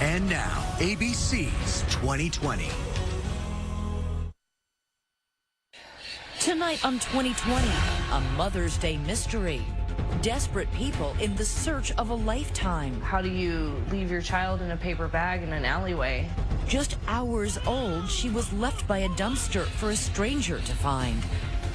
And now, ABC's 2020. Tonight on 2020, a Mother's Day mystery. Desperate people in the search of a lifetime. How do you leave your child in a paper bag in an alleyway? Just hours old, she was left by a dumpster for a stranger to find.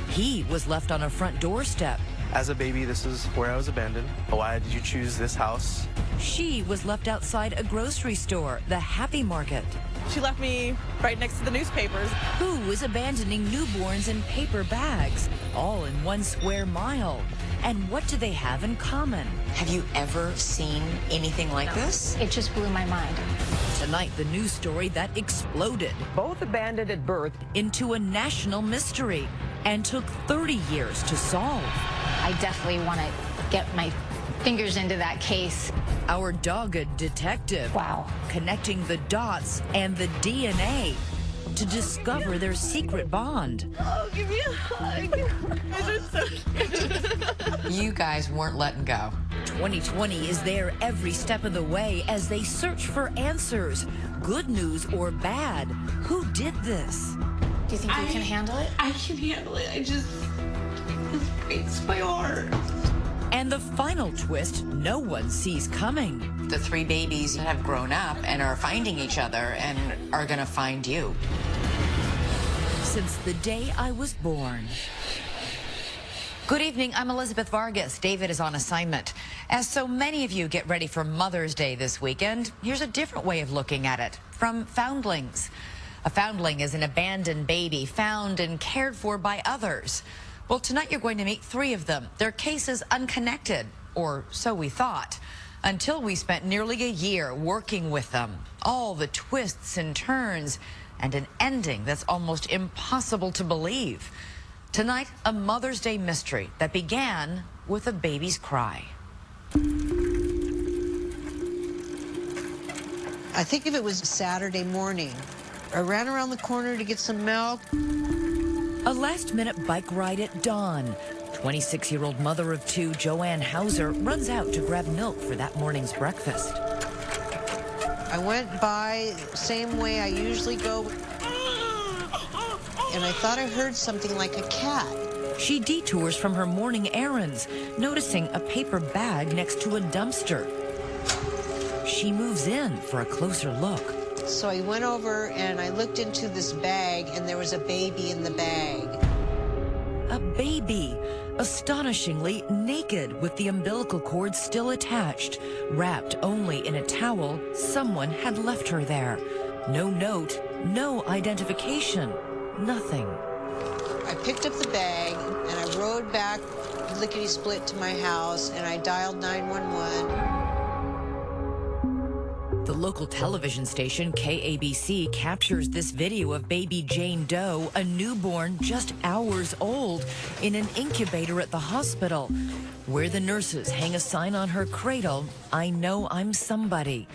He was left on a front doorstep. As a baby, this is where I was abandoned. Why did you choose this house? She was left outside a grocery store, the Happy Market. She left me right next to the newspapers. Who is abandoning newborns in paper bags, all in 1 square mile? And what do they have in common? Have you ever seen anything like this? It just blew my mind. Tonight, the news story that exploded. Both abandoned at birth. Into a national mystery and took 30 years to solve. I definitely want to get my fingers into that case. Our dogged detective. Wow. Connecting the dots and the DNA to discover their secret bond. Oh, give me a hug. You guys weren't letting go. 2020 is there every step of the way as they search for answers, good news or bad. Who did this? Do you think you can handle it? I can handle it. It breaks my heart. And the final twist no one sees coming. The 3 babies have grown up and are finding each other and are gonna find you. Since the day I was born. Good evening, I'm Elizabeth Vargas. David is on assignment. As so many of you get ready for Mother's Day this weekend, here's a different way of looking at it, from foundlings. A foundling is an abandoned baby found and cared for by others. Well, tonight you're going to meet 3 of them. Their cases unconnected, or so we thought, until we spent nearly a year working with them. All the twists and turns, and an ending that's almost impossible to believe. Tonight, a Mother's Day mystery that began with a baby's cry. I think if it was Saturday morning, I ran around the corner to get some milk. A last-minute bike ride at dawn. 26-year-old mother of 2, Joanne Hauser, runs out to grab milk for that morning's breakfast. I went by same way I usually go, and I thought I heard something like a cat. She detours from her morning errands, noticing a paper bag next to a dumpster. She moves in for a closer look. So I went over and I looked into this bag, and there was a baby in the bag. A baby, astonishingly naked with the umbilical cord still attached, wrapped only in a towel. Someone had left her there. No note, no identification, nothing. I picked up the bag and I rode back lickety-split to my house, and I dialed 911. The local television station, KABC, captures this video of baby Jane Doe, a newborn just hours old, in an incubator at the hospital, where the nurses hang a sign on her cradle, "I know I'm somebody."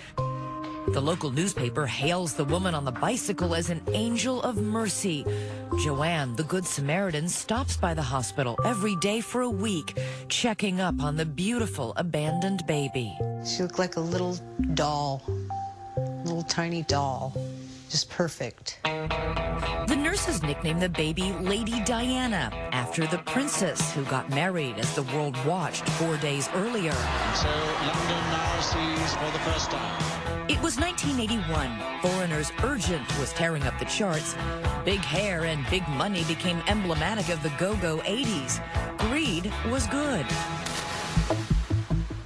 The local newspaper hails the woman on the bicycle as an angel of mercy. Joanne, the Good Samaritan, stops by the hospital every day for a week, checking up on the beautiful abandoned baby. She looked like a little doll, little tiny doll, just perfect. The nurses nicknamed the baby Lady Diana, after the princess who got married as the world watched 4 days earlier. So London now sees for the first time. It was 1981. Foreigner's Urgent was tearing up the charts. Big hair and big money became emblematic of the go-go 80s. Greed was good.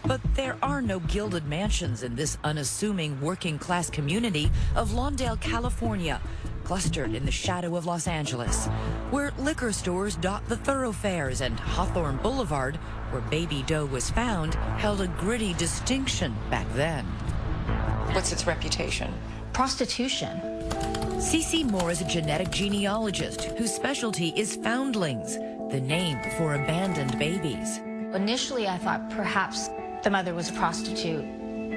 But there are no gilded mansions in this unassuming working-class community of Lawndale, California, clustered in the shadow of Los Angeles, where liquor stores dot the thoroughfares, and Hawthorne Boulevard, where Baby Doe was found, held a gritty distinction back then. What's its reputation? Prostitution. 𝐃𝐨𝐜 Moore is a genetic genealogist whose specialty is foundlings, the name for abandoned babies. Initially, I thought perhaps the mother was a prostitute,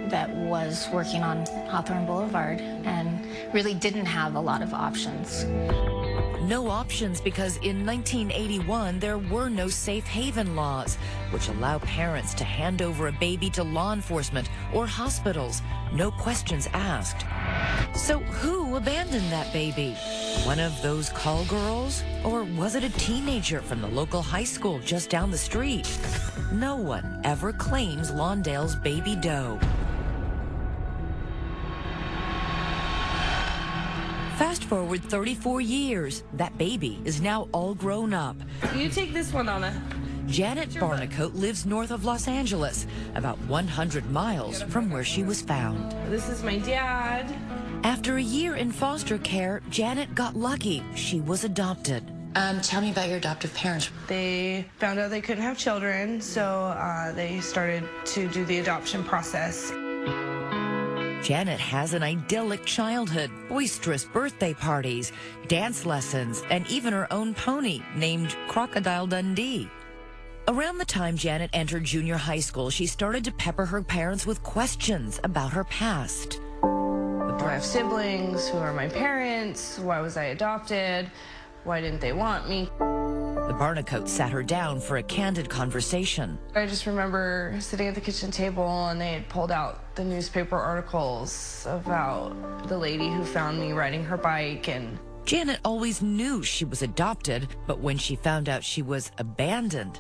that was working on Hawthorne Boulevard and really didn't have a lot of options. No options because in 1981, there were no safe haven laws, which allow parents to hand over a baby to law enforcement or hospitals, no questions asked. So who abandoned that baby? One of those call girls? Or was it a teenager from the local high school just down the street? No one ever claims Lawndale's baby doe. Fast forward 34 years, that baby is now all grown up. You take this one, Anna. Janet 𝐒𝐨𝐜𝐿 lives north of Los Angeles, about 100 miles from where she was found. This is my dad. After a year in foster care, Janet got lucky. She was adopted. Tell me about your adoptive parents. They found out they couldn't have children, so they started to do the adoption process. Janet has an idyllic childhood, boisterous birthday parties, dance lessons, and even her own pony named Crocodile Dundee. Around the time Janet entered junior high school, she started to pepper her parents with questions about her past. Do I have siblings? Who are my parents? Why was I adopted? Why didn't they want me? The 𝐒𝐨𝐜𝐿 sat her down for a candid conversation. I just remember sitting at the kitchen table and they had pulled out the newspaper articles about the lady who found me riding her bike. And Janet always knew she was adopted, but when she found out she was abandoned,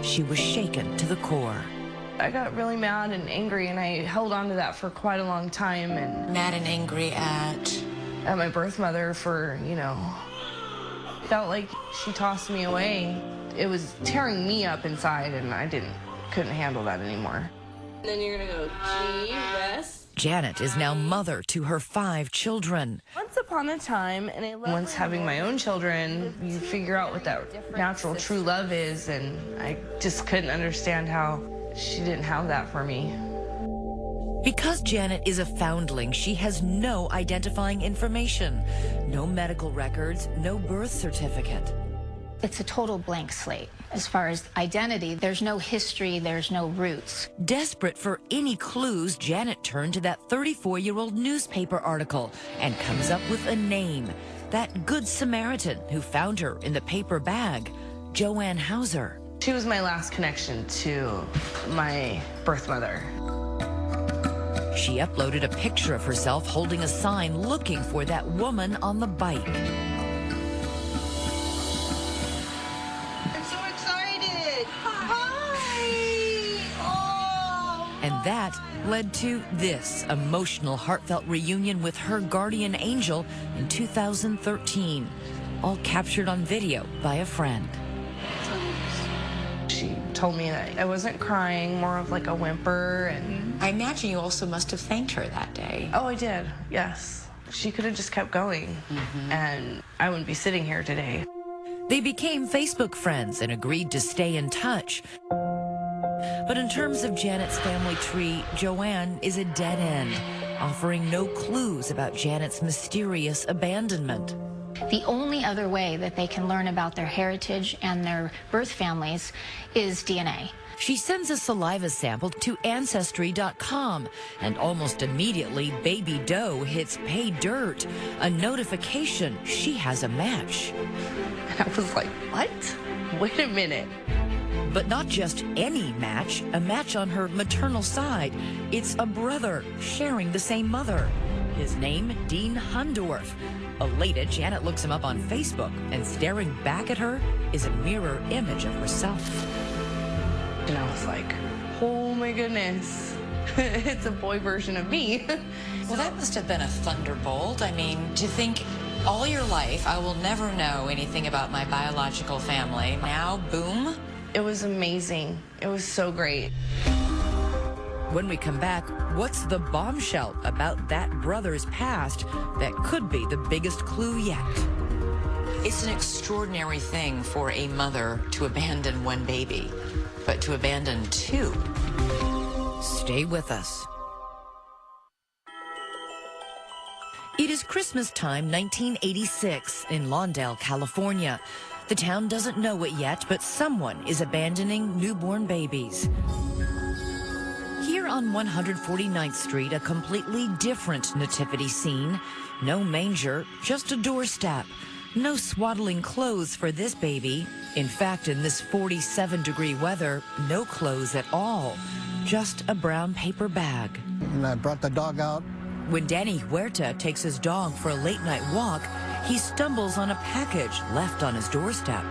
she was shaken to the core. I got really mad and angry, and I held on to that for quite a long time. And Mad and angry at my birth mother for, felt like she tossed me away. It was tearing me up inside, and I couldn't handle that anymore. And then you're gonna go G, rest. Janet is now mother to her 5 children. Once upon a time, and once having my own children, you figure out what that natural true love is, and I just couldn't understand how she didn't have that for me. Because Janet is a foundling, she has no identifying information, no medical records, no birth certificate. It's a total blank slate. As far as identity, there's no history, there's no roots. Desperate for any clues, Janet turned to that 34-year-old newspaper article and comes up with a name. That Good Samaritan who found her in the paper bag, Joanne Hauser. She was my last connection to my birth mother. She uploaded a picture of herself holding a sign looking for that woman on the bike. I'm so excited. Hi. Oh. And that led to this emotional, heartfelt reunion with her guardian angel in 2013, all captured on video by a friend. She told me that I wasn't crying, more of like a whimper. And I imagine you also must have thanked her that day. Oh, I did, yes. She could have just kept going, and I wouldn't be sitting here today. They became Facebook friends and agreed to stay in touch. But in terms of Janet's family tree, Joanne is a dead end, offering no clues about Janet's mysterious abandonment. The only other way that they can learn about their heritage and their birth families is DNA. She sends a saliva sample to Ancestry.com, and almost immediately, baby doe hits pay dirt, a notification she has a match. And I was like, what? Wait a minute. But not just any match, a match on her maternal side. It's a brother sharing the same mother. His name, Dean Hundorf. Elated, Janet looks him up on Facebook, and staring back at her is a mirror image of herself. And I was like, oh my goodness, it's a boy version of me. Well, that must have been a thunderbolt. I mean, to think all your life I will never know anything about my biological family. Now, boom. It was amazing. It was so great. When we come back, what's the bombshell about that brother's past that could be the biggest clue yet? It's an extraordinary thing for a mother to abandon one baby, but to abandon 2. Stay with us. It is Christmas time, 1986, in Lawndale, California. The town doesn't know it yet, but someone is abandoning newborn babies. Here Here on 149th Street, a completely different nativity scene. No manger, just a doorstep. No swaddling clothes for this baby. In fact, in this 47-degree weather, no clothes at all. Just a brown paper bag. And I brought the dog out. When Danny Huerta takes his dog for a late-night walk, he stumbles on a package left on his doorstep.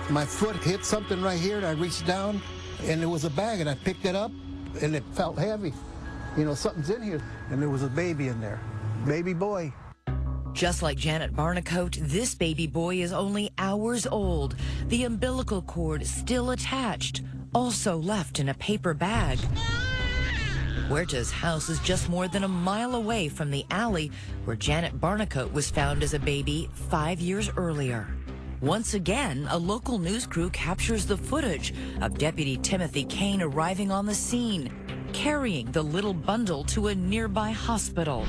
My foot hit something right here, and I reached down, and it was a bag, and I picked it up, and it felt heavy. You know, something's in here, and there was a baby in there. Baby boy. Just like Janet Barnicoat, this baby boy is only hours old. The umbilical cord still attached, also left in a paper bag. Huerta's house is just more than a mile away from the alley where Janet Barnicoat was found as a baby 5 years earlier. Once again, a local news crew captures the footage of Deputy Timothy Kane arriving on the scene, carrying the little bundle to a nearby hospital.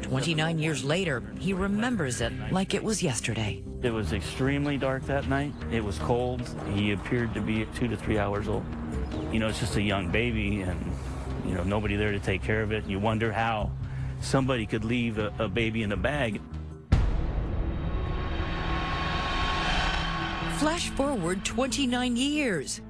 29 years later, he remembers it like it was yesterday. It was extremely dark that night. It was cold. He appeared to be 2 to 3 hours old. You know, it's just a young baby, and, you know, nobody there to take care of it. You wonder how somebody could leave a baby in a bag. Flash forward 29 years.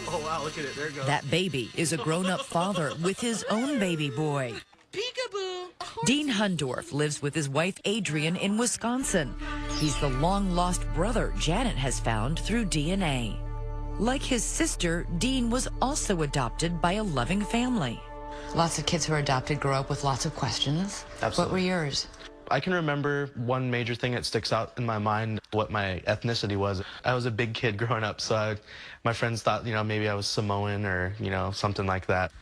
Oh, wow, look at it. There it goes. That baby is a grown-up father with his own baby boy. Peekaboo. Dean Hundorf lives with his wife Adrian in Wisconsin. He's the long-lost brother Janet has found through DNA. Like his sister, Dean was also adopted by a loving family. Lots of kids who are adopted grow up with lots of questions. Absolutely. What were yours? I can remember one major thing that sticks out in my mind, what my ethnicity was. I was a big kid growing up, so my friends thought, you know, maybe I was Samoan or, you know, something like that.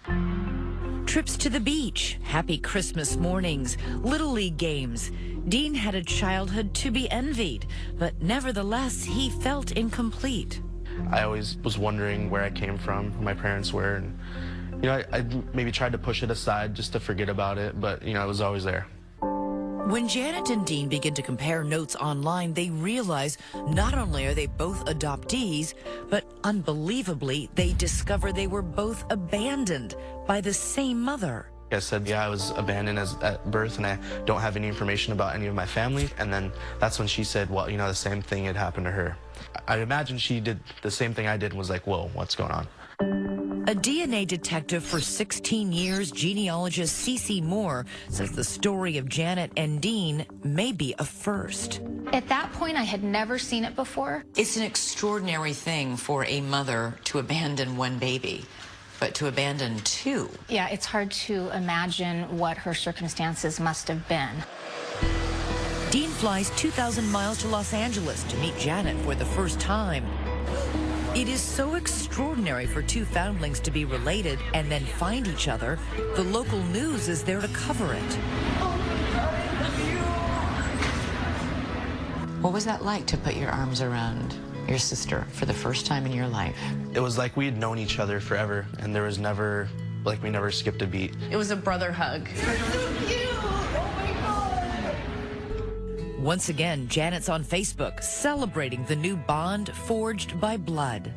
Trips to the beach, happy Christmas mornings, Little League games. Dean had a childhood to be envied, but nevertheless, he felt incomplete. I always was wondering where I came from, who my parents were, and, you know, I maybe tried to push it aside just to forget about it, but, you know, it was always there. When Janet and Dean begin to compare notes online, they realize not only are they both adoptees, but unbelievably, they discover they were both abandoned by the same mother. I said, yeah, I was abandoned at birth, and I don't have any information about any of my family. And then that's when she said, well, you know, the same thing had happened to her. I imagine she did the same thing I did and was like, whoa, what's going on? A DNA detective for 16 years, genealogist 𝐃𝐨 Moore, says the story of Janet and Dean may be a first. At that point, I had never seen it before. It's an extraordinary thing for a mother to abandon one baby, but to abandon two. Yeah, it's hard to imagine what her circumstances must have been. Dean flies 2,000 miles to Los Angeles to meet Janet for the first time. It is so extraordinary for two foundlings to be related and then find each other. The local news is there to cover it. What was that like to put your arms around your sister for the first time in your life? It was like we had known each other forever, and there was never, like, we never skipped a beat. It was a brother hug. Once again, Janet's on Facebook celebrating the new bond forged by blood.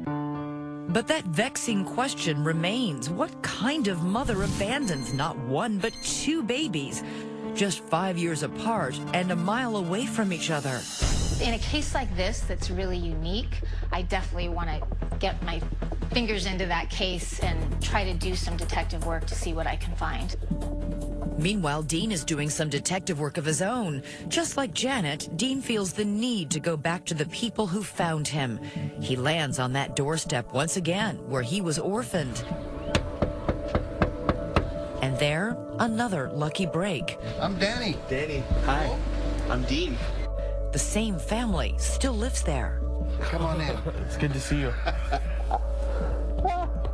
But that vexing question remains. What kind of mother abandons not one but two babies, just 5 years apart and a mile away from each other? In a case like this that's really unique, I definitely want to get my fingers into that case and try to do some detective work to see what I can find. Meanwhile, Dean is doing some detective work of his own. Just like Janet, Dean feels the need to go back to the people who found him. He lands on that doorstep once again, where he was orphaned. And there, another lucky break. I'm Danny. Danny, hi. I'm Dean. The same family still lives there. Come on in. It's good to see you.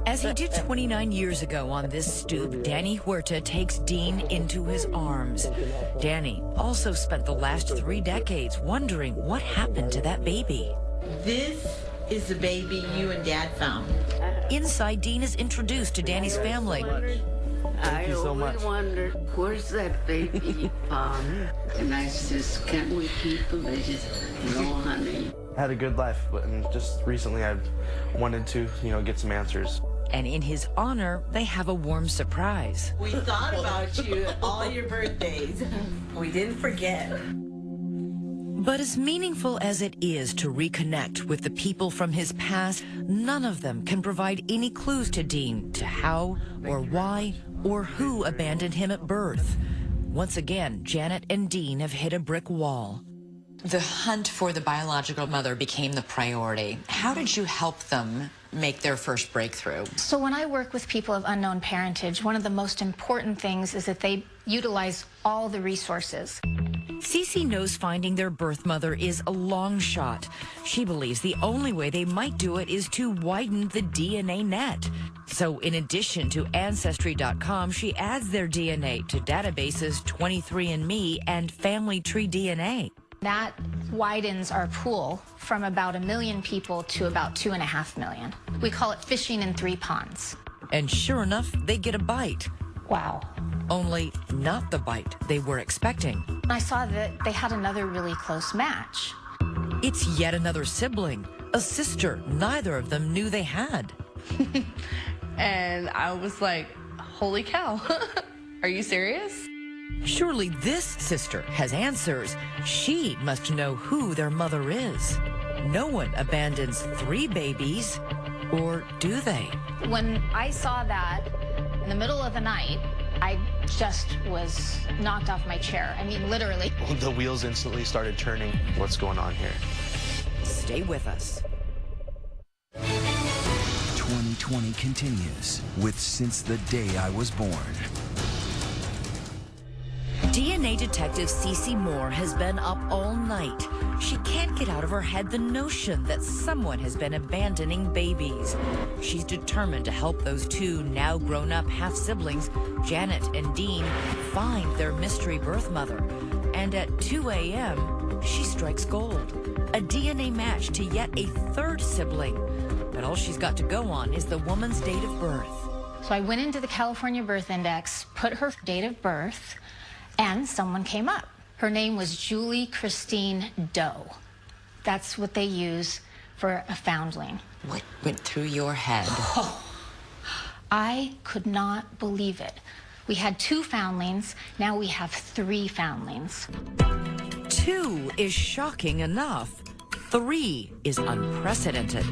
As he did 29 years ago on this stoop, Danny Huerta takes Dean into his arms. Danny also spent the last 3 decades wondering what happened to that baby. This is the baby you and Dad found. Inside, Dean is introduced to Danny's family. I always wondered, where's that baby? And I says, can we keep him? They just, no, honey. I had a good life, but just recently I've wanted to, you know, get some answers. And in his honor, they have a warm surprise. We thought about you all your birthdays. We didn't forget. But as meaningful as it is to reconnect with the people from his past, none of them can provide any clues to Dean to how or why or who abandoned him at birth. Once again, Janet and Dean have hit a brick wall. The hunt for the biological mother became the priority. How did you help them make their first breakthrough? So when I work with people of unknown parentage, one of the most important things is that they utilize all the resources. 𝐶𝐶 knows finding their birth mother is a long shot. She believes the only way they might do it is to widen the DNA net. So in addition to Ancestry.com, she adds their DNA to databases 23andMe and Family Tree DNA. That widens our pool from about 1 million people to about 2.5 million. We call it fishing in 3 ponds. And sure enough, they get a bite. Wow. Only not the bite they were expecting. I saw that they had another really close match. It's yet another sibling, a sister neither of them knew they had. And I was like, holy cow, are you serious? Surely this sister has answers. She must know who their mother is. No one abandons 3 babies, or do they? When I saw that in the middle of the night, I just was knocked off my chair. I mean, literally. The wheels instantly started turning. What's going on here? Stay with us. 2020 continues with Since the Day I Was Born. DNA detective 𝐶𝐶 Moore has been up all night. She can't get out of her head the notion that someone has been abandoning babies. She's determined to help those 2 now grown-up half-siblings, Janet and Dean, find their mystery birth mother. And at 2 a.m., she strikes gold. A DNA match to yet a 3rd sibling. But all she's got to go on is the woman's date of birth. So I went into the California Birth Index, put her date of birth, and someone came up. Her name was Julie Christine Doe. That's what they use for a foundling. What went through your head? Oh, I could not believe it. We had 2 foundlings, now we have 3 foundlings. 2 is shocking enough. 3 is unprecedented.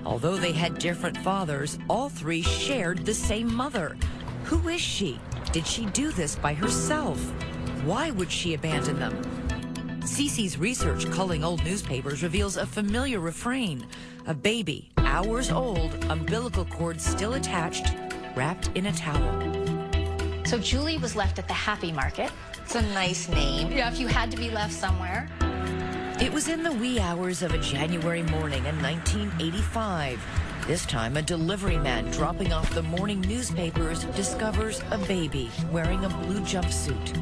Although they had different fathers, all 3 shared the same mother. Who is she? Did she do this by herself? Why would she abandon them? 𝐶𝐶's research culling old newspapers reveals a familiar refrain. A baby, hours old, umbilical cord still attached, wrapped in a towel. So Julie was left at the Happy Market. It's a nice name. Yeah, if you had to be left somewhere. It was in the wee hours of a January morning in 1985. This time, a delivery man dropping off the morning newspapers discovers a baby wearing a blue jumpsuit.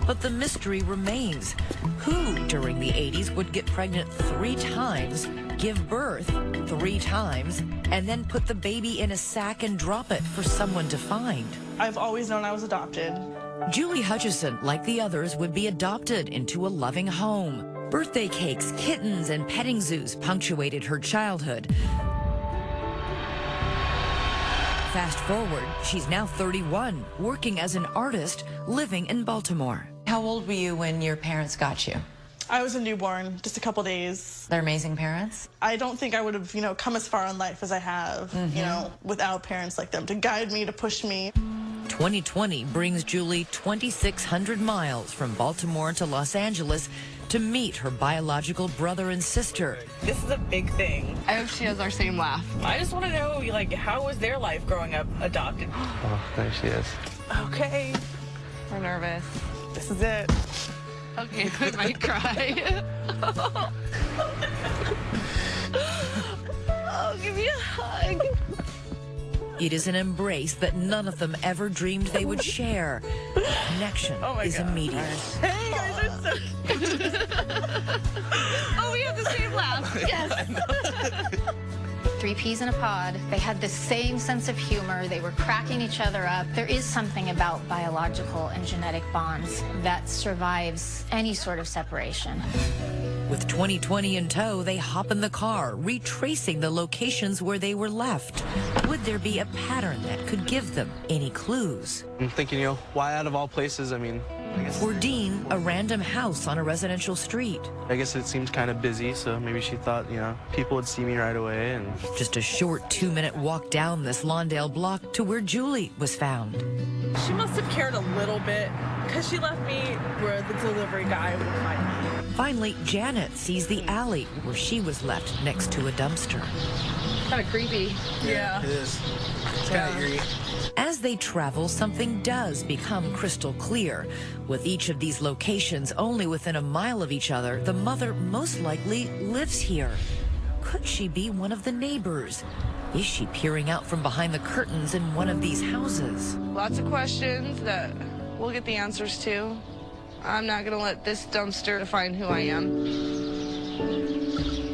But the mystery remains. Who, during the 80s, would get pregnant 3 times, give birth 3 times, and then put the baby in a sack and drop it for someone to find? I've always known I was adopted. Julie Hutchison, like the others, would be adopted into a loving home. Birthday cakes, kittens, and petting zoos punctuated her childhood. Fast forward, she's now 31, working as an artist, living in Baltimore. How old were you when your parents got you? I was a newborn, just a couple days. They're amazing parents? I don't think I would have, come as far in life as I have, without parents like them to guide me, to push me. 2020 brings Julie 2,600 miles from Baltimore to Los Angeles to meet her biological brother and sister. This is a big thing. I hope she has our same laugh. I just want to know, how was their life growing up adopted? Oh, there she is. Okay. We're nervous. This is it. Okay, I might cry. Oh, give me a hug. It is an embrace that none of them ever dreamed they would share. The connection is immediate. Hey, you guys are so... Oh, we have the same laugh. Yes. 3 peas in a pod. They had the same sense of humor. They were cracking each other up. There is something about biological and genetic bonds that survives any sort of separation. With 2020 in tow, they hop in the car, retracing the locations where they were left. Would there be a pattern that could give them any clues? I'm thinking, why out of all places? I mean, I guess. For Dean, a random house on a residential street. I guess it seemed kind of busy, so maybe she thought, people would see me right away. And just a short 2-minute walk down this Lawndale block to where Julie was found. She must have cared a little bit because she left me where the delivery guy would find me. Finally, Janet sees the alley where she was left next to a dumpster. Kind of creepy. Yeah. It is. It's kind of eerie. As they travel, something does become crystal clear. With each of these locations only within a mile of each other, the mother most likely lives here. Could she be one of the neighbors? Is she peering out from behind the curtains in one of these houses? Lots of questions that we'll get the answers to. I'm not going to let this dumpster define who I am.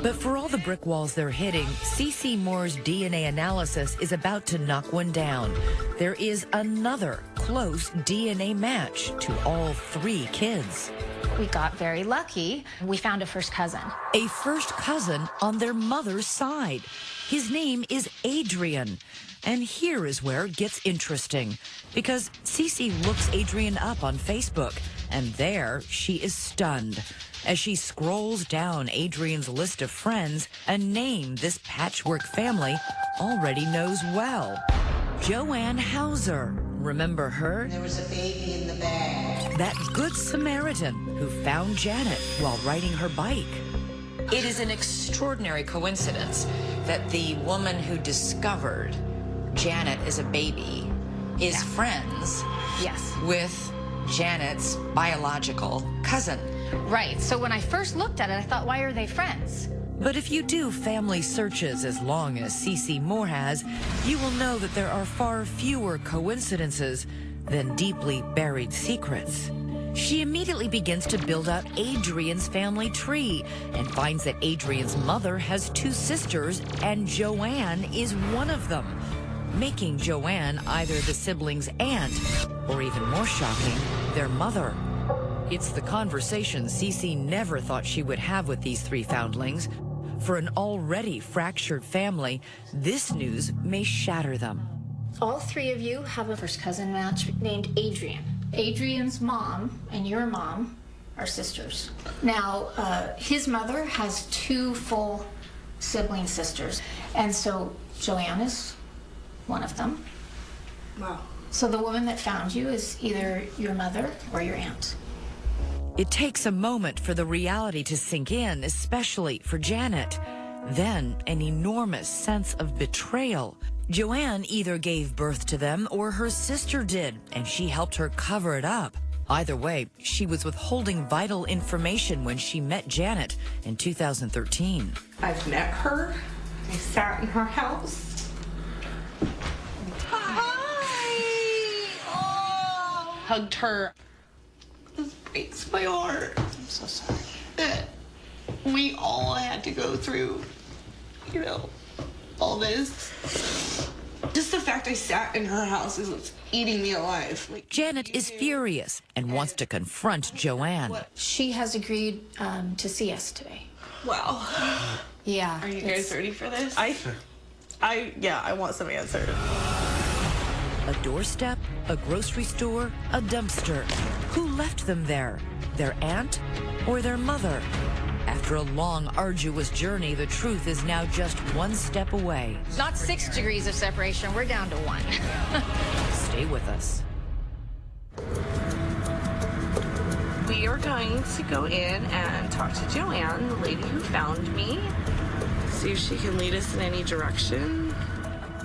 But for all the brick walls they're hitting, 𝐶𝐶 Moore's DNA analysis is about to knock one down. There is another close DNA match to all 3 kids. We got very lucky. We found a first cousin. A first cousin on their mother's side. His name is Adrian. And here is where it gets interesting, because 𝐶𝐶 looks Adrian up on Facebook, and there she is stunned as she scrolls down Adrian's list of friends, a name this patchwork family already knows well. Joanne Hauser. Remember her? There was a baby in the bag. That good Samaritan who found Janet while riding her bike. It is an extraordinary coincidence that the woman who discovered Janet as a baby is friends with Janet's biological cousin. Right. So when I first looked at it, I thought, why are they friends? But if you do family searches as long as 𝐶𝐶 Moore has, you will know that there are far fewer coincidences than deeply buried secrets. She immediately begins to build out Adrian's family tree and finds that Adrian's mother has 2 sisters and Joanne is one of them, making Joanne either the siblings' aunt or, even more shocking, their mother. It's the conversation 𝐶𝐶 never thought she would have with these 3 foundlings. For an already fractured family, this news may shatter them. All 3 of you have a first cousin match named Adrian. Adrian's mom and your mom are sisters. Now, his mother has 2 full sibling sisters, and so Joanne is one of them. Wow. So the woman that found you is either your mother or your aunt. It takes a moment for the reality to sink in, especially for Janet. Then, an enormous sense of betrayal. Joanne either gave birth to them or her sister did, and she helped her cover it up. Either way, she was withholding vital information when she met Janet in 2013. I've met her. I sat in her house. Hi! Oh. Hugged her. This breaks my heart. I'm so sorry. That we all had to go through, all this. Just the fact I sat in her house is what's eating me alive. Janet is furious and wants to confront Joanne. She has agreed to see us today. Wow. Yeah. Are you guys ready for this? I want some answers. A doorstep, a grocery store, a dumpster. Who left them there? Their aunt or their mother? After a long, arduous journey, the truth is now just one step away. Not 6 degrees of separation, we're down to 1. Stay with us. We are going to go in and talk to Joanne, the lady who found me. See if she can lead us in any direction.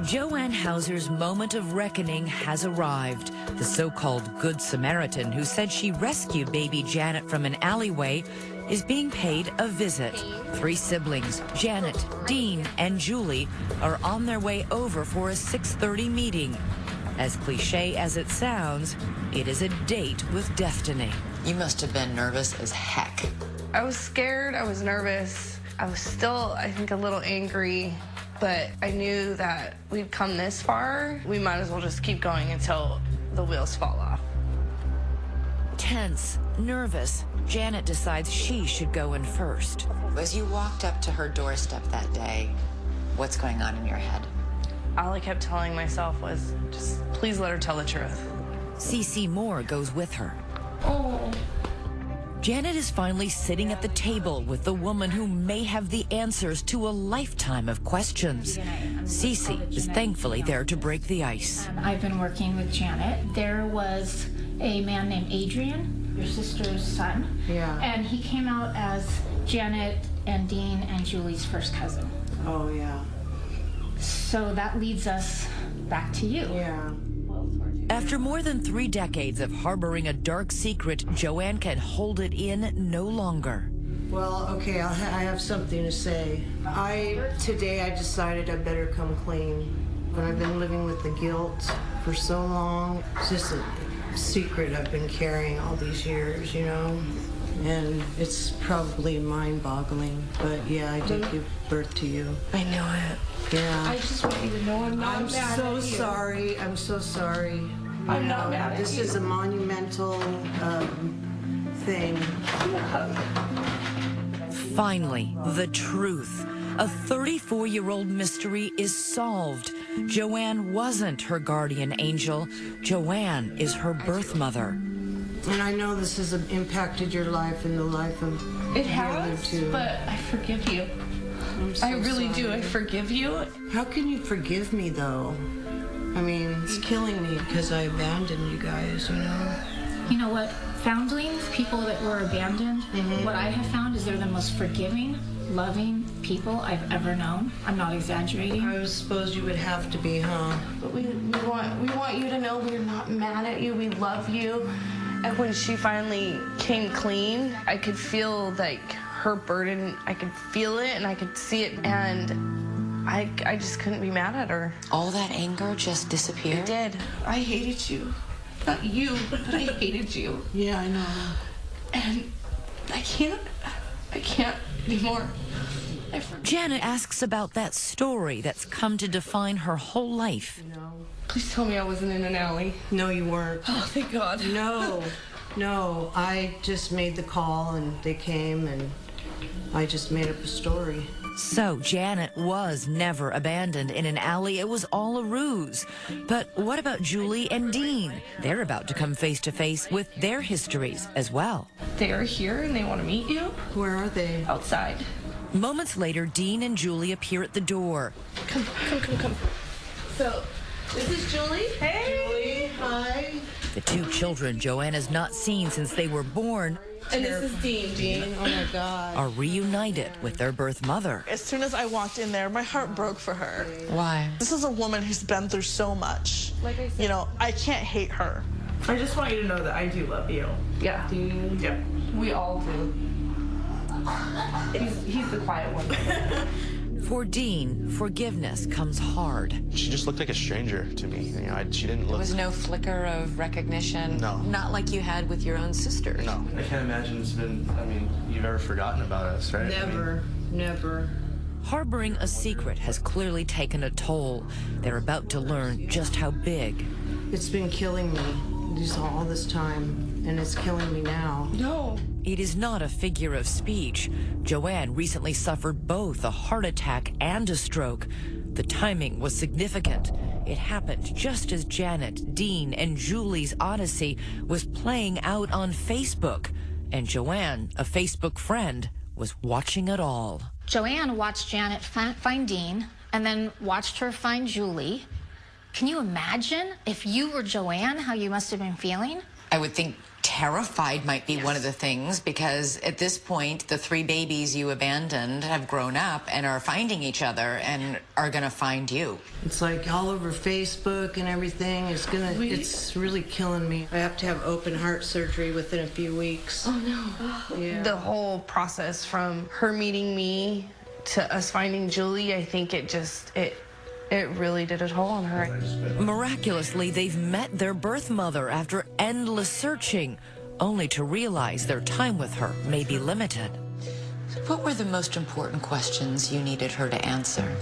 Joanne Hauser's moment of reckoning has arrived. The so-called Good Samaritan who said she rescued baby Janet from an alleyway is being paid a visit. 3 siblings, Janet, Dean, and Julie, are on their way over for a 6:30 meeting. As cliche as it sounds, it is a date with destiny. You must have been nervous as heck. I was scared, I was nervous. I was still, I think, a little angry, but I knew that we'd come this far. We might as well just keep going until the wheels fall off. Tense, nervous, Janet decides she should go in first. As you walked up to her doorstep that day, what's going on in your head? All I kept telling myself was, just please let her tell the truth. 𝐶𝐶 Moore goes with her. Oh. Janet is finally sitting at the table with the woman who may have the answers to a lifetime of questions. 𝐶𝐶 is thankfully there to break the ice. I've been working with Janet. There was a man named Adrian, your sister's son. Yeah. And he came out as Janet and Dean and Julie's first cousin. Oh, yeah. So that leads us back to you. Yeah. After more than 3 decades of harboring a dark secret, Joanne can hold it in no longer. Well, okay, I have something to say. Today I decided I better come clean. But I've been living with the guilt for so long. It's just a secret I've been carrying all these years, you know? And it's probably mind-boggling, but yeah, I did give birth to you. I know it. Yeah. I just want you to know I'm not mad at you. I'm so sorry. I'm so sorry. I'm not mad at This you. is a monumental thing. Finally, the truth. A 34-year-old mystery is solved. Joanne wasn't her guardian angel. Joanne is her birth mother. And I know this has impacted your life and the life of It the other has, two. but I forgive you. I really do. I forgive you. How can you forgive me, though? I mean, it's killing me because I abandoned you guys, you know? You know what? Foundlings, people that were abandoned, what I have found is they're the most forgiving, loving people I've ever known. I'm not exaggerating. I suppose you would have to be, huh? But we want you to know we're not mad at you. We love you. And when she finally came clean, I could feel like her burden. I could feel it and I could see it, and I just couldn't be mad at her. All that anger just disappeared? It did. I hated you. Not you, but I hated you. Yeah, I know. And I can't anymore. Janet asks about that story that's come to define her whole life. Please tell me I wasn't in an alley. No, you weren't. Oh, thank God. No, I just made the call and they came and I just made up a story. So Janet was never abandoned in an alley. It was all a ruse. But what about Julie and Dean? They're about to come face to face with their histories as well. They're here and they want to meet you. Where are they? Outside. Moments later, Dean and Julie appear at the door. Come. So, this is Julie. Hey. Julie, hi. The 2 children Joanne has not seen since they were born And this is Dean. Oh my God. are reunited with their birth mother. As soon as I walked in there, my heart broke for her. Why? This is a woman who's been through so much. Like I said. You know, I can't hate her. I just want you to know that I do love you. Yeah. Do you? Yep. We all do. He's the quiet one. For Dean, forgiveness comes hard. She just looked like a stranger to me. You know, she didn't look... There was no flicker of recognition? No. Not like you had with your own sisters? No. I can't imagine you've ever forgotten about us, right? Never. Harboring a secret has clearly taken a toll. They're about to learn just how big. It's been killing me all this time, and it's killing me now. No. It is not a figure of speech. Joanne recently suffered both a heart attack and a stroke. The timing was significant. It happened just as Janet, Dean, and Julie's odyssey was playing out on Facebook. And Joanne, a Facebook friend, was watching it all. Joanne watched Janet find Dean and then watched her find Julie. Can you imagine if you were Joanne, how you must have been feeling? I would think terrified might be one of the things, because at this point, the 3 babies you abandoned have grown up and are finding each other and are going to find you. It's like all over Facebook and everything. It's really killing me. I have to have open heart surgery within a few weeks. Oh, no. Yeah. The whole process from her meeting me to us finding Julie, I think it really did a toll on her. Miraculously, they've met their birth mother after endless searching, only to realize their time with her may be limited. What were the most important questions you needed her to answer?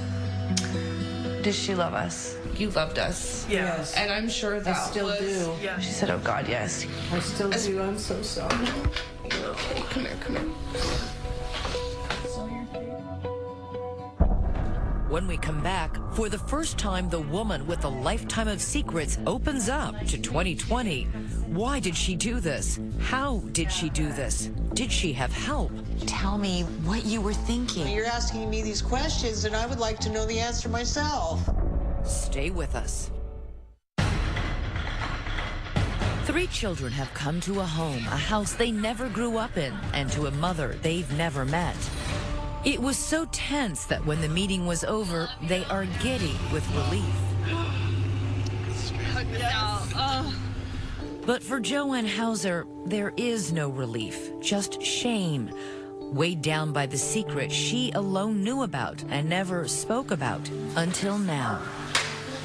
Does she love us? You loved us. Yes. And I'm sure that I still do. Yeah. She said, oh God, yes. I still do. I'm so sorry. Okay, come here, come here. When we come back, for the first time, the woman with a lifetime of secrets opens up to 2020. Why did she do this? How did she do this? Did she have help? Tell me what you were thinking. You're asking me these questions, and I would like to know the answer myself. Stay with us. 3 children have come to a home, a house they never grew up in, and to a mother they've never met. It was so tense that when the meeting was over, they are giddy with relief. But for Joanne Hauser, there is no relief, just shame, weighed down by the secret she alone knew about and never spoke about until now.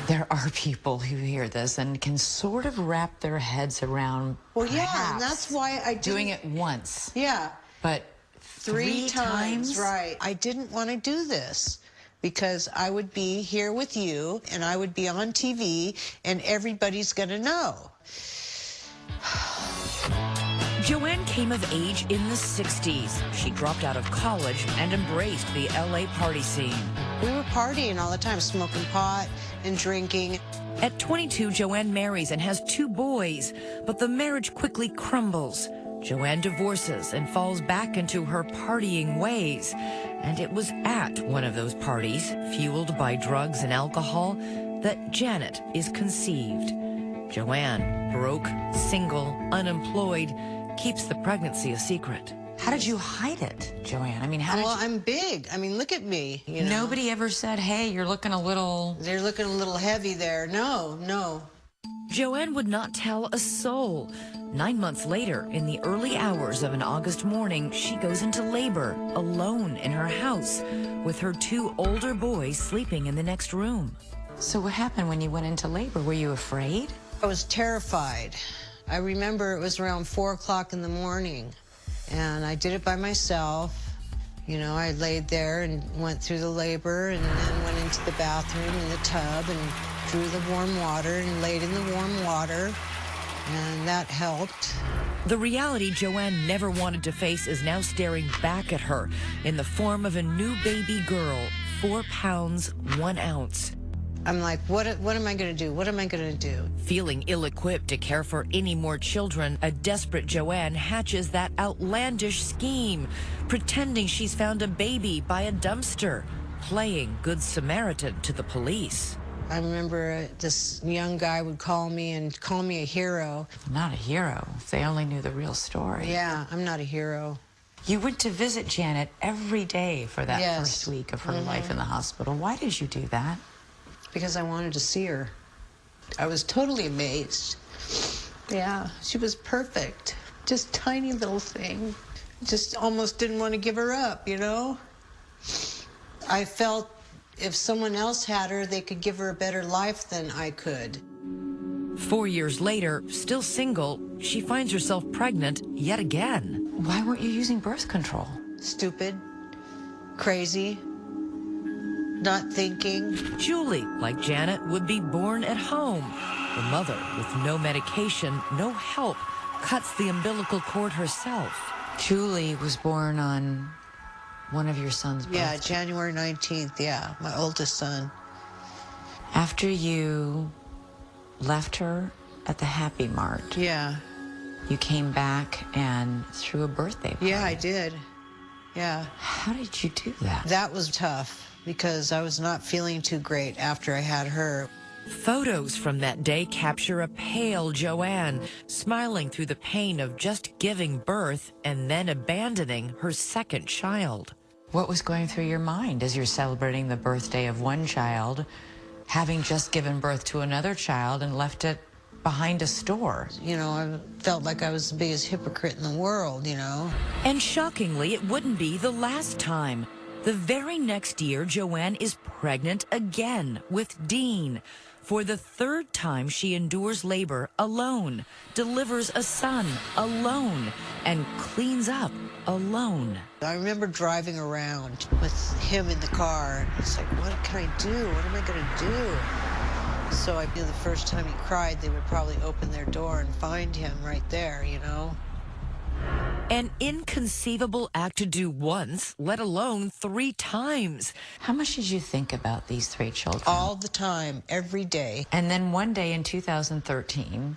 There are people who hear this and can sort of wrap their heads around. Well, yeah, and that's why I didn't... Doing it once. Yeah. But 3 times? Right. I didn't want to do this because I would be here with you and I would be on TV and everybody's going to know. Joanne came of age in the 60s. She dropped out of college and embraced the LA party scene. We were partying all the time, smoking pot and drinking. At 22, Joanne marries and has 2 boys, but the marriage quickly crumbles. Joanne divorces and falls back into her partying ways. And it was at one of those parties, fueled by drugs and alcohol, that Janet is conceived. Joanne, broke, single, unemployed, keeps the pregnancy a secret. How did you hide it, Joanne? I mean, how did Well, I'm big. I mean, look at me. You know? Nobody ever said, hey, you're looking a little... They're looking a little heavy there. No, no. Joanne would not tell a soul. 9 months later, in the early hours of an August morning, she goes into labor, alone in her house, with her 2 older boys sleeping in the next room. So what happened when you went into labor? Were you afraid? I was terrified. I remember it was around 4 o'clock in the morning, and I did it by myself. You know, I laid there and went through the labor and then went into the bathroom in the tub and drew the warm water and laid in the warm water, and that helped. The reality Joanne never wanted to face is now staring back at her in the form of a new baby girl, 4 pounds, 1 ounce. I'm like, what am I going to do? What am I going to do? Feeling ill-equipped to care for any more children, a desperate Joanne hatches that outlandish scheme, pretending she's found a baby by a dumpster, playing Good Samaritan to the police. I remember this young guy would call me and call me a hero. Not a hero. If they only knew the real story. Yeah, I'm not a hero. You went to visit Janet every day for that Yes. first week of her life in the hospital. Why did you do that? Because I wanted to see her. I was totally amazed. Yeah, she was perfect. Just tiny little thing. Just almost didn't want to give her up, you know? I felt if someone else had her, they could give her a better life than I could. 4 years later, still single, she finds herself pregnant yet again. Why weren't you using birth control? Stupid, crazy, not thinking. Julie, like Janet, would be born at home. The mother, with no medication, no help, cuts the umbilical cord herself. Julie was born on one of your son's birthdays. Yeah, January 19th, yeah, my oldest son. After you left her at the Happy Mart. Yeah. You came back and threw a birthday party. Yeah, I did. Yeah. How did you do that? That was tough because I was not feeling too great after I had her. Photos from that day capture a pale Joanne, smiling through the pain of just giving birth and then abandoning her second child. What was going through your mind as you're celebrating the birthday of one child, having just given birth to another child and left it behind a store? You know, I felt like I was the biggest hypocrite in the world, you know. And shockingly, it wouldn't be the last time. The very next year, Joanne is pregnant again with Dean. For the third time, she endures labor alone, delivers a son alone, and cleans up alone. I remember driving around with him in the car. It's like, what can I do? What am I going to do? So I knew the first time he cried, they would probably open their door and find him right there, you know? An inconceivable act to do once, let alone 3 times. How much did you think about these 3 children? All the time, every day. And then one day in 2013,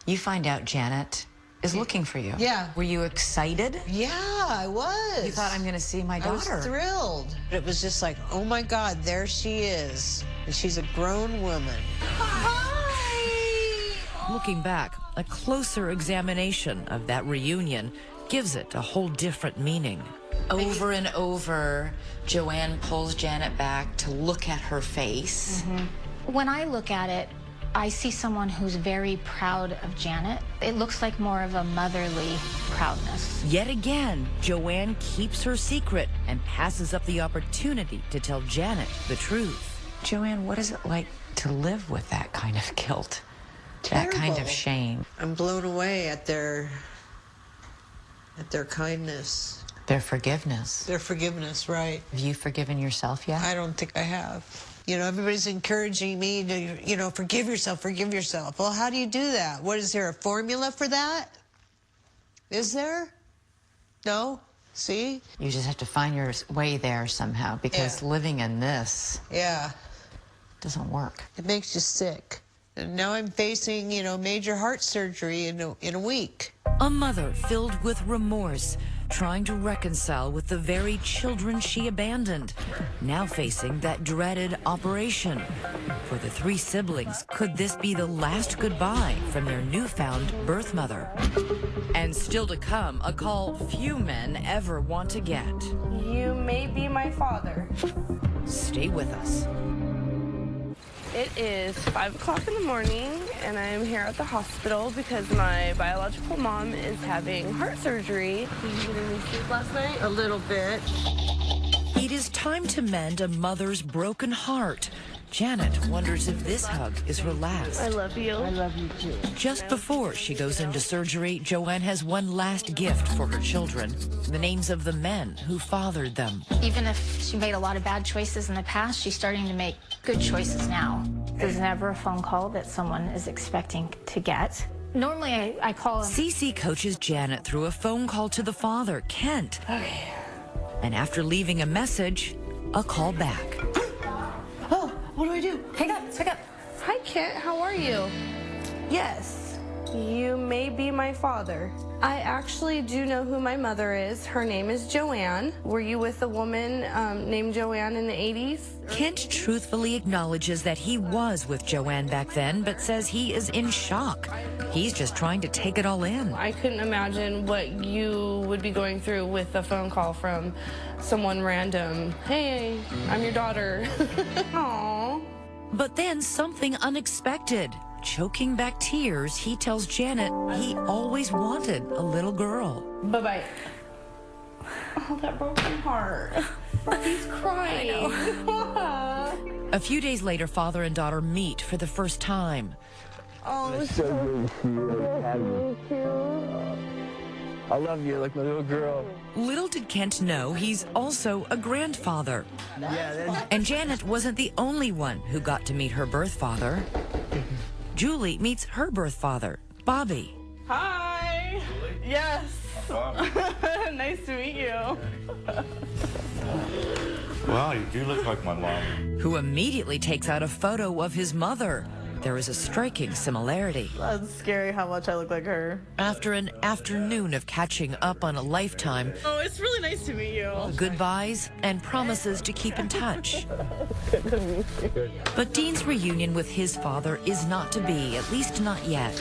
you find out Janet is looking for you. Yeah. Were you excited? Yeah, I was. You thought, I'm going to see my daughter. I was thrilled. It was just like, oh my God, there she is. And she's a grown woman. Looking back, a closer examination of that reunion gives it a whole different meaning. Over and over, Joanne pulls Janet back to look at her face. When I look at it, I see someone who's very proud of Janet. It looks like more of a motherly proudness. Yet again, Joanne keeps her secret and passes up the opportunity to tell Janet the truth. Joanne, what is it like to live with that kind of guilt? Terrible. That kind of shame? I'm blown away at their kindness. Their forgiveness. Their forgiveness, right. Have you forgiven yourself yet? I don't think I have. You know, everybody's encouraging me to, you know, forgive yourself, forgive yourself. Well, how do you do that? What, is there a formula for that? Is there? No? See? You just have to find your way there somehow, because living in this doesn't work. It makes you sick. And now I'm facing, you know, major heart surgery in a week. A mother filled with remorse, trying to reconcile with the very children she abandoned, now facing that dreaded operation. For the 3 siblings, could this be the last goodbye from their newfound birth mother? And still to come, a call few men ever want to get. You may be my father. Stay with us. It is 5 o'clock in the morning, and I'm here at the hospital because my biological mom is having heart surgery. Did you get any sleep last night? A little bit. It is time to mend a mother's broken heart. Janet wonders if this hug is her last. I love you. I love you too. Just before she goes into surgery, Joanne has one last gift for her children. The names of the men who fathered them. Even if she made a lot of bad choices in the past, she's starting to make good choices now. There's never a phone call that someone is expecting to get. Normally, I call him. 𝐶𝐶 coaches Janet through a phone call to the father, Kent. Okay. And after leaving a message, a call back. Oh, what do I do? Pick up, pick up. Hi, Kent. How are you? Yes. You may be my father. I actually do know who my mother is. Her name is Joanne. Were you with a woman named Joanne in the 80s? Kent truthfully acknowledges that he was with Joanne back then, but says he is in shock. He's just trying to take it all in. I couldn't imagine what you would be going through with a phone call from someone random. Hey, I'm your daughter. Aww. But then something unexpected. Choking back tears, he tells Janet he always wanted a little girl. Bye-bye. Oh, that broken heart. He's crying. A few days later, father and daughter meet for the first time. Oh, It's so good to see you. I love you like my little girl. Little did Kent know he's also a grandfather. And Janet wasn't the only one who got to meet her birth father. Julie meets her birth father, Bobby. Hi. Yes. Nice to meet you. Wow, you do look like my mom. Who immediately takes out a photo of his mother. There is a striking similarity. That's scary how much I look like her. After an afternoon of catching up on a lifetime, Oh, it's really nice to meet you. goodbyes and promises to keep in touch. But Dean's reunion with his father is not to be, at least not yet.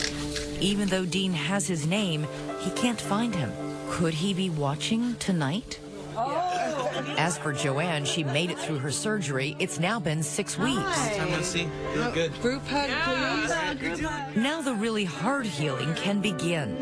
Even though Dean has his name, he can't find him. Could he be watching tonight? As for Joanne, she made it through her surgery. It's now been 6 weeks. Time to see. You look good. Group hug, please. Now the really hard healing can begin.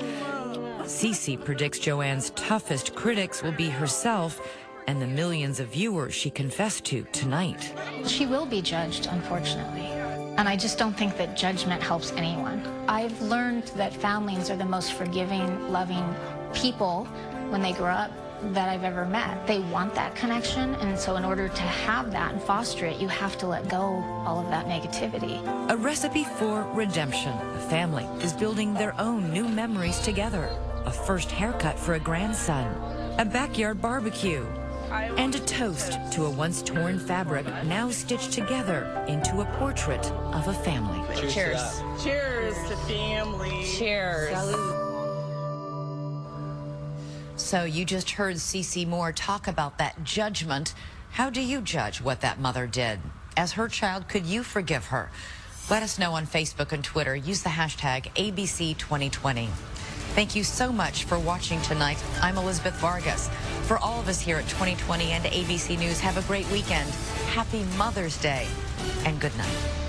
𝐶𝐶 predicts Joanne's toughest critics will be herself and the millions of viewers she confessed to tonight. She will be judged, unfortunately. And I just don't think that judgment helps anyone. I've learned that foundlings are the most forgiving, loving people when they grow up that I've ever met. They want that connection, and so in order to have that and foster it, you have to let go all of that negativity. A recipe for redemption. A family is building their own new memories together. A first haircut for a grandson. A backyard barbecue. And a toast to a once torn fabric now stitched together into a portrait of a family. Cheers. Cheers to family. Cheers. So you just heard 𝐃𝐨𝐜𝐿 Moore talk about that judgment. How do you judge what that mother did? As her child, could you forgive her? Let us know on Facebook and Twitter. Use the hashtag ABC2020. Thank you so much for watching tonight. I'm Elizabeth Vargas. For all of us here at 2020 and ABC News, have a great weekend. Happy Mother's Day and good night.